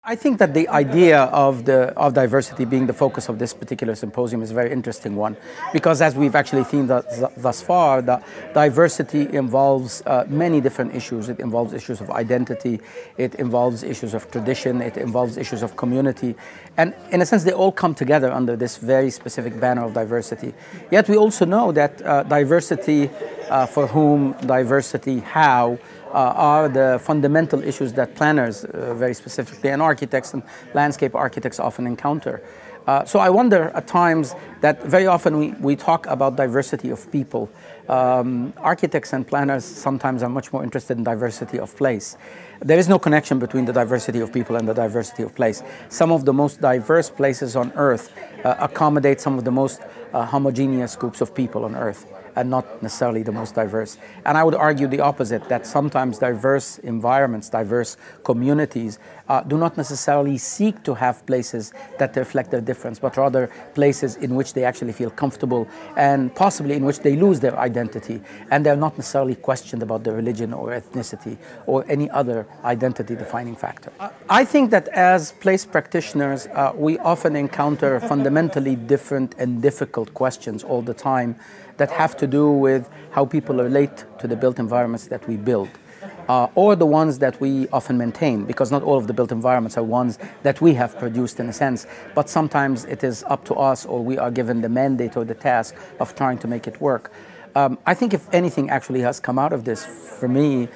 I think that the idea of diversity being the focus of this particular symposium is a very interesting one, because as we've actually seen thus far, the diversity involves many different issues. It involves issues of identity, it involves issues of tradition, it involves issues of community, and in a sense they all come together under this very specific banner of diversity. Yet we also know that diversity for whom, diversity how, are the fundamental issues that planners, very specifically, and architects and landscape architects often encounter. So I wonder at times that very often we talk about diversity of people. Architects and planners sometimes are much more interested in diversity of place. There is no connection between the diversity of people and the diversity of place. Some of the most diverse places on Earth accommodate some of the most homogeneous groups of people on Earth, and not necessarily the most diverse. And I would argue the opposite, that sometimes diverse environments, diverse communities do not necessarily seek to have places that reflect their difference, but rather places in which they actually feel comfortable and possibly in which they lose their identity, and they're not necessarily questioned about their religion or ethnicity or any other identity defining factor. I think that as place practitioners, we often encounter fundamentally different and difficult questions all the time that have to do with how people relate to the built environments that we build, or the ones that we often maintain, because not all of the built environments are ones that we have produced in a sense, but sometimes it is up to us, or we are given the mandate or the task of trying to make it work. I think if anything actually has come out of this, for me,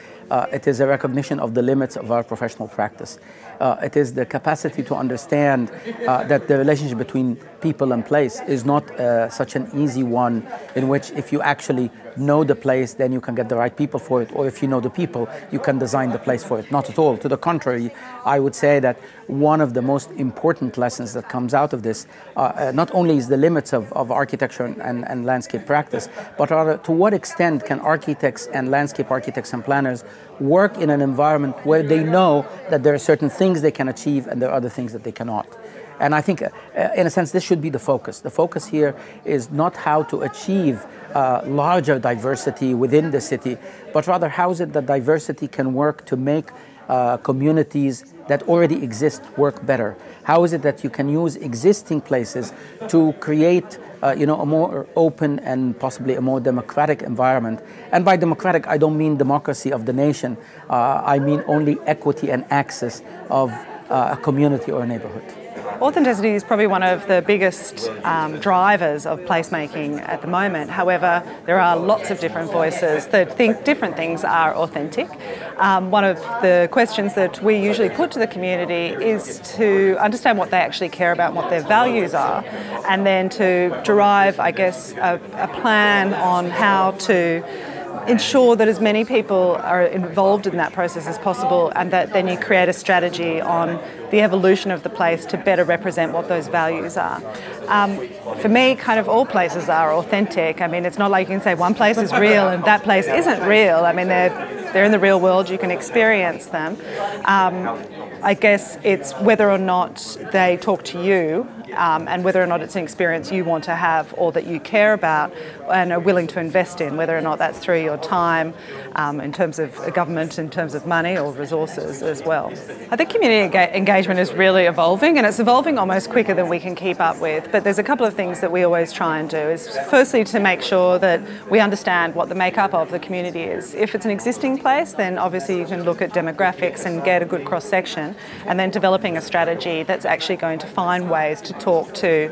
it is a recognition of the limits of our professional practice. It is the capacity to understand that the relationship between people and place is not such an easy one, in which if you actually know the place, then you can get the right people for it, or if you know the people, you can design the place for it. Not at all. To the contrary, I would say that one of the most important lessons that comes out of this not only is the limits of architecture and landscape practice, but rather to what extent can architects and landscape architects and planners work in an environment where they know that there are certain things they can achieve and there are other things that they cannot. And I think, in a sense, this should be the focus. The focus here is not how to achieve larger diversity within the city, but rather how is it that diversity can work to make communities that already exist work better? How is it that you can use existing places to create a more open and possibly a more democratic environment? And by democratic, I don't mean democracy of the nation. I mean only equity and access of a community or a neighborhood. Authenticity is probably one of the biggest drivers of placemaking at the moment. However, there are lots of different voices that think different things are authentic. One of the questions that we usually put to the community is to understand what they actually care about and what their values are, and then to derive, I guess, a plan on how to ensure that as many people are involved in that process as possible, and that then you create a strategy on the evolution of the place to better represent what those values are. For me, kind of all places are authentic. I mean, it's not like you can say one place is real and that place isn't real. I mean, they're in the real world, you can experience them. I guess it's whether or not they talk to you, and whether or not it's an experience you want to have or that you care about and are willing to invest in, whether or not that's through your time, in terms of government, in terms of money or resources as well. I think community engagement is really evolving, and it's evolving almost quicker than we can keep up with. But there's a couple of things that we always try and do. Is firstly to make sure that we understand what the makeup of the community is. If it's an existing place, then obviously you can look at demographics and get a good cross-section, and then developing a strategy that's actually going to find ways to talk to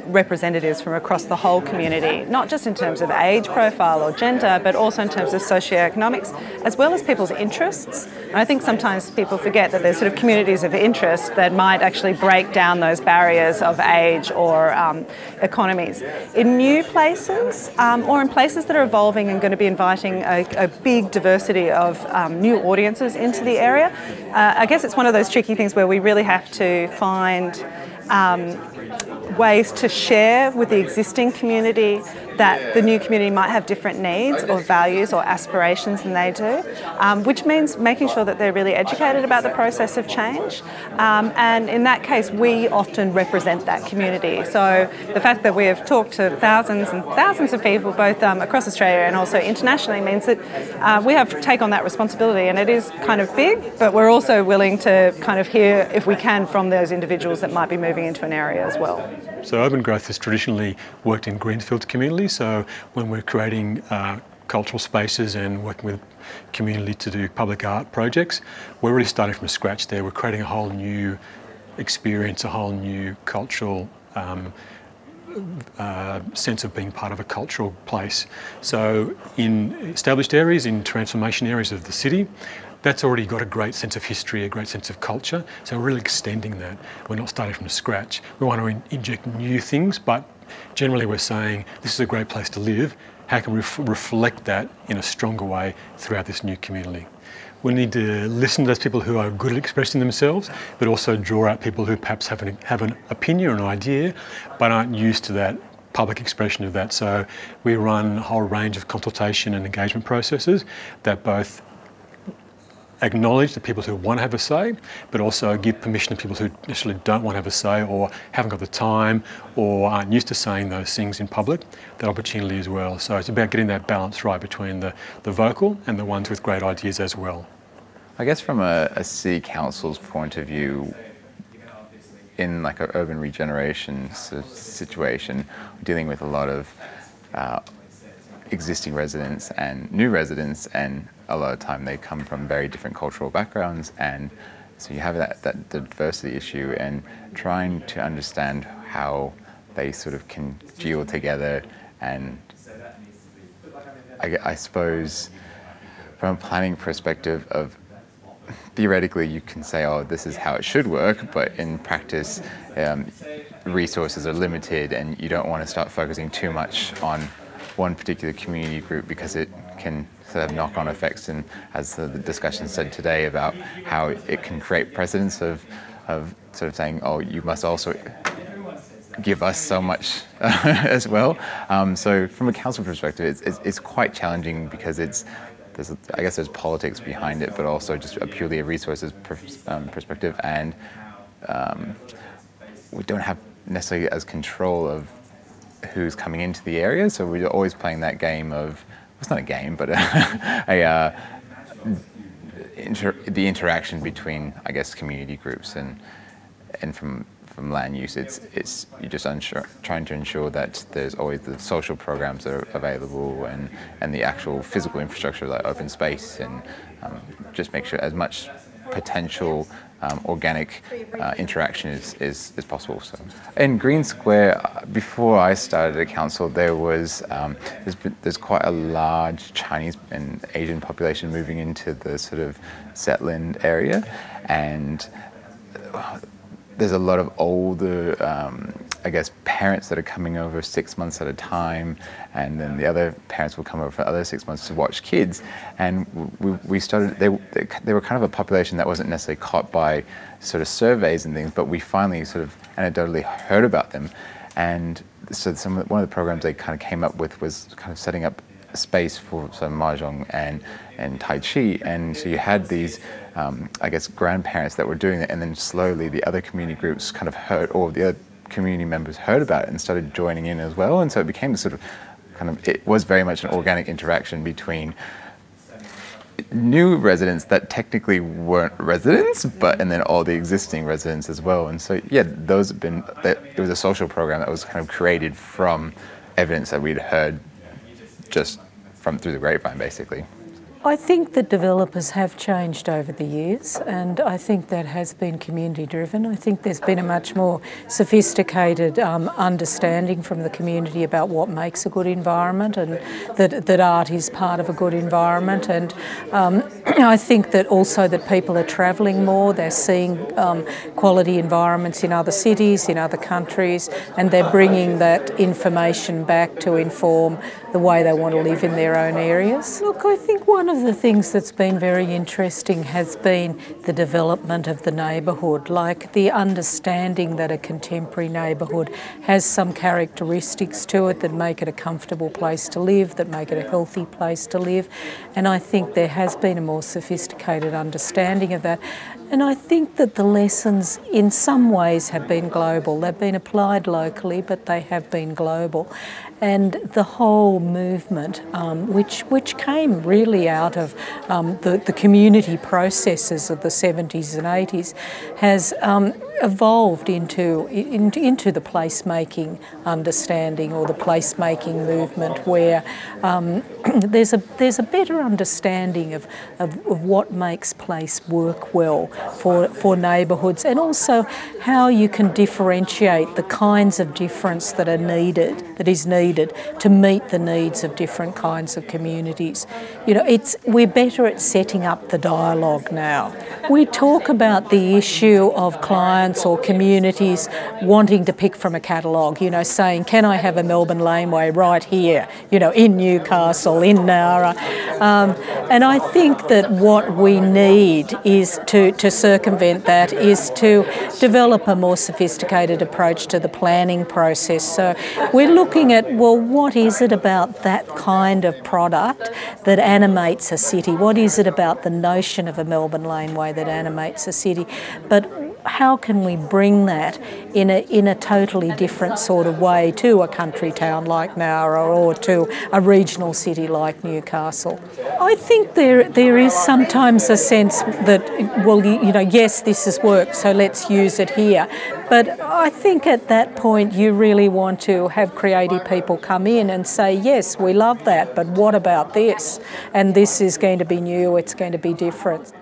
representatives from across the whole community, not just in terms of age profile or gender, but also in terms of socioeconomics, as well as people's interests. And I think sometimes people forget that there's sort of communities of interest that might actually break down those barriers of age or economies. In new places, or in places that are evolving and going to be inviting a big diversity of new audiences into the area, I guess it's one of those tricky things where we really have to find ways to share with the existing community that the new community might have different needs or values or aspirations than they do, which means making sure that they're really educated about the process of change. And in that case, we often represent that community. So the fact that we have talked to thousands and thousands of people, both across Australia and also internationally, means that we have to take on that responsibility, and it is kind of big, but we're also willing to kind of hear, if we can, from those individuals that might be moving into an area as well. So urban growth has traditionally worked in greenfield communities, so when we're creating cultural spaces and working with community to do public art projects, we're really starting from scratch there. We're creating a whole new experience, a whole new cultural sense of being part of a cultural place. So in established areas, in transformation areas of the city, that's already got a great sense of history, a great sense of culture. So we're really extending that. We're not starting from scratch. We want to inject new things, but generally we're saying this is a great place to live. How can we reflect that in a stronger way throughout this new community? We need to listen to those people who are good at expressing themselves, but also draw out people who perhaps have an opinion or an idea, but aren't used to that public expression of that. So we run a whole range of consultation and engagement processes that both acknowledge the people who want to have a say, but also give permission to people who necessarily don't want to have a say or haven't got the time or aren't used to saying those things in public, that opportunity as well. So it's about getting that balance right between the vocal and the ones with great ideas as well. I guess from a city council's point of view, in like an urban regeneration situation, dealing with a lot of existing residents and new residents, and a lot of time they come from very different cultural backgrounds, and so you have that diversity issue, and trying to understand how they sort of can gel together. And I suppose from a planning perspective of theoretically you can say, oh, this is how it should work, but in practice resources are limited, and you don't want to start focusing too much on one particular community group because it can sort of knock-on effects, and as the discussion said today about how it can create precedents of sort of saying, oh, you must also give us so much as well. So from a council perspective, it's quite challenging because I guess there's politics behind it, but also just purely a resources perspective, and we don't have necessarily as control of who's coming into the area, so we're always playing that game of, it's not a game, but the interaction between, I guess, community groups, and from land use, it's you're just trying to ensure that there's always the social programs that are available, and the actual physical infrastructure like open space, and just make sure as much potential organic interaction is possible. So in Green Square, before I started at council, there was there's quite a large Chinese and Asian population moving into the sort of Zetland area, and there's a lot of older I guess parents that are coming over 6 months at a time, and then the other parents will come over for the other 6 months to watch kids. And we started, they were kind of a population that wasn't necessarily caught by sort of surveys and things, but we finally sort of anecdotally heard about them. And so one of the programs they kind of came up with was kind of setting up space for some mahjong and tai chi, and so you had these I guess grandparents that were doing it, and then slowly the other community groups kind of heard, or the other community members heard about it and started joining in as well, and so it became sort of it was very much an organic interaction between new residents that technically weren't residents, and then all the existing residents as well. And so yeah, those have been, it was a social program that was kind of created from evidence that we'd heard just through the grapevine, basically. I think the developers have changed over the years, and I think that has been community driven. I think there's been a much more sophisticated understanding from the community about what makes a good environment, and that art is part of a good environment. And I think that also that people are travelling more, they're seeing quality environments in other cities, in other countries, and they're bringing that information back to inform the way they want to live in their own areas. Look, I think one of of the things that's been very interesting has been the development of the neighbourhood, like the understanding that a contemporary neighbourhood has some characteristics to it that make it a comfortable place to live, that make it a healthy place to live. And I think there has been a more sophisticated understanding of that. And I think that the lessons in some ways have been global. They've been applied locally, but they have been global. And the whole movement, which came really out of the community processes of the 70s and 80s, has evolved into the placemaking understanding, or the placemaking movement, where there's a better understanding of what makes place work well for neighbourhoods, and also how you can differentiate the kinds of difference that is needed to meet the needs of different kinds of communities. You know, we're better at setting up the dialogue now. We talk about the issue of clients or communities wanting to pick from a catalogue, you know, saying, can I have a Melbourne laneway right here, you know, in Newcastle, in Nowra? And I think that what we need is to circumvent that, is to develop a more sophisticated approach to the planning process. So we're looking at, well, what is it about that kind of product that animates a city? What is it about the notion of a Melbourne laneway that animates a city? But how can we bring that in a totally different sort of way to a country town like Nowra, or to a regional city like Newcastle? I think there is sometimes a sense that, well, you know, yes, this has worked, so let's use it here. But I think at that point you really want to have creative people come in and say, yes, we love that, but what about this? And this is going to be new, it's going to be different.